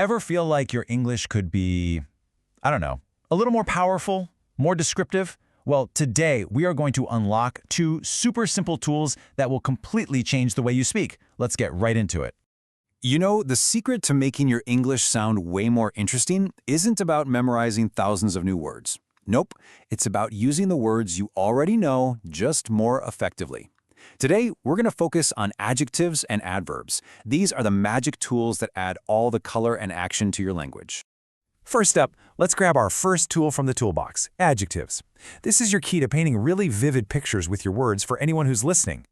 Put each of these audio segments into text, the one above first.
Ever feel like your English could be, I don't know, a little more powerful, more descriptive? Well, today we are going to unlock 2 super simple tools that will completely change the way you speak. Let's get right into it. You know, the secret to making your English sound way more interesting isn't about memorizing thousands of new words. Nope, it's about using the words you already know just more effectively. Today, we're going to focus on adjectives and adverbs. These are the magic tools that add all the color and action to your language. First up, let's grab our first tool from the toolbox, adjectives. This is your key to painting really vivid pictures with your words for anyone who's listening.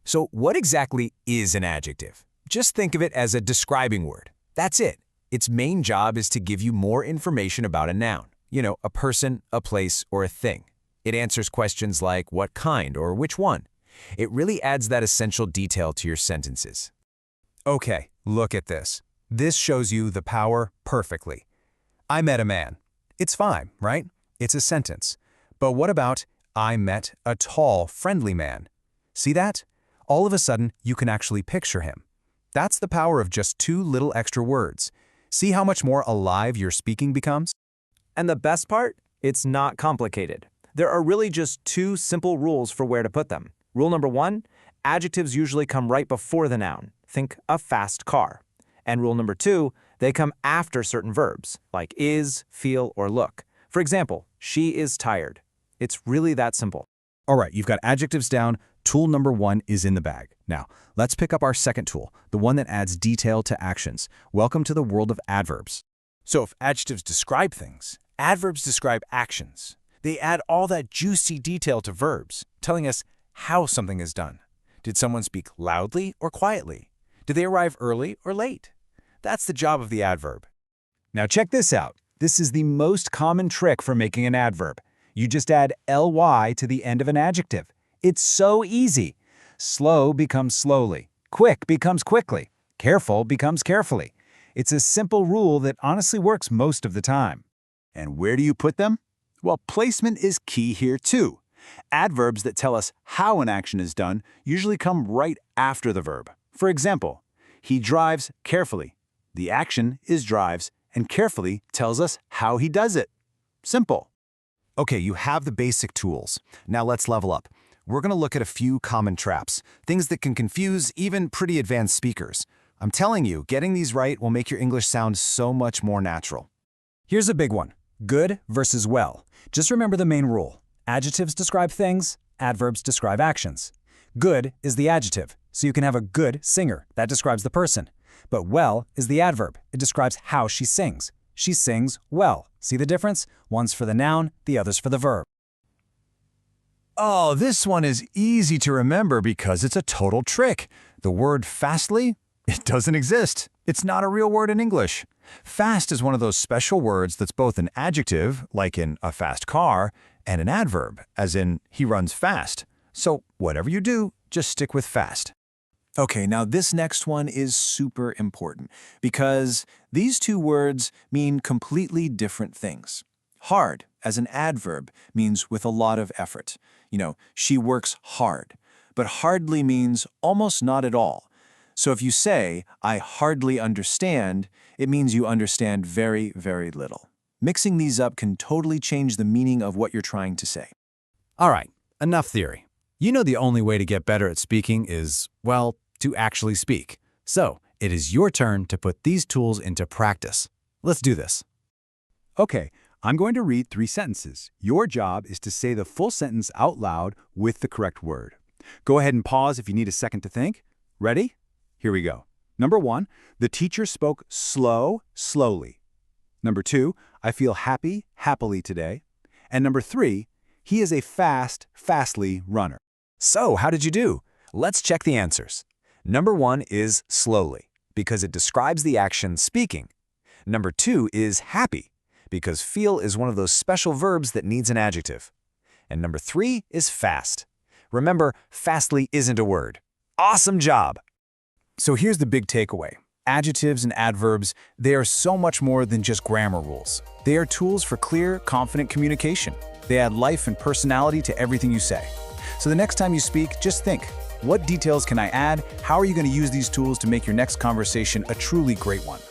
So what exactly is an adjective? Just think of it as a describing word. That's it. Its main job is to give you more information about a noun. You know, a person, a place, or a thing. It answers questions like what kind or which one. It really adds that essential detail to your sentences. Okay, look at this. This shows you the power perfectly. I met a man. It's fine, right? It's a sentence. But what about I met a tall, friendly man? See that? All of a sudden, you can actually picture him. That's the power of just 2 little extra words. See how much more alive your speaking becomes? And the best part? It's not complicated. There are really just 2 simple rules for where to put them. Rule number 1, adjectives usually come right before the noun. Think a fast car. And rule number 2, they come after certain verbs, like is, feel, or look. For example, she is tired. It's really that simple. All right, you've got adjectives down. Tool number 1 is in the bag. Now, let's pick up our second tool, the one that adds detail to actions. Welcome to the world of adverbs. So if adjectives describe things, adverbs describe actions. They add all that juicy detail to verbs, telling us how something is done. Did someone speak loudly or quietly? Did they arrive early or late? That's the job of the adverb. Now check this out. This is the most common trick for making an adverb. You just add ly to the end of an adjective. It's so easy. Slow becomes slowly. Quick becomes quickly. Careful becomes carefully. It's a simple rule that honestly works most of the time. And where do you put them? Well, placement is key here too. Adverbs that tell us how an action is done usually come right after the verb. For example, he drives carefully. The action is drives, and carefully tells us how he does it. Simple. Okay, you have the basic tools. Now let's level up. We're going to look at a few common traps, things that can confuse even pretty advanced speakers. I'm telling you, getting these right will make your English sound so much more natural. Here's a big one. Good versus well. Just remember the main rule. Adjectives describe things, adverbs describe actions. Good is the adjective, so you can have a good singer. That describes the person. But well is the adverb. It describes how she sings. She sings well. See the difference? One's for the noun, the other's for the verb. Oh, this one is easy to remember because it's a total trick. The word fastly? It doesn't exist. It's not a real word in English. Fast is one of those special words that's both an adjective, like in a fast car, and an adverb, as in he runs fast. So whatever you do, just stick with fast. Okay, now this next one is super important because these 2 words mean completely different things. Hard, as an adverb, means with a lot of effort. You know, she works hard. But hardly means almost not at all. So if you say, I hardly understand, it means you understand very, very little. Mixing these up can totally change the meaning of what you're trying to say. All right, enough theory. You know the only way to get better at speaking is, well, to actually speak. So it is your turn to put these tools into practice. Let's do this. Okay, I'm going to read 3 sentences. Your job is to say the full sentence out loud with the correct word. Go ahead and pause if you need a second to think. Ready? Here we go. Number 1, the teacher spoke slowly. Number 2, I feel happily today. And number 3, he is a fastly runner. So, how did you do? Let's check the answers. Number 1 is slowly, because it describes the action speaking. Number 2 is happy, because feel is one of those special verbs that needs an adjective. And number 3 is fast. Remember, fastly isn't a word. Awesome job! So here's the big takeaway. Adjectives and adverbs, they are so much more than just grammar rules. They are tools for clear, confident communication. They add life and personality to everything you say. So the next time you speak, just think, what details can I add? How are you going to use these tools to make your next conversation a truly great one?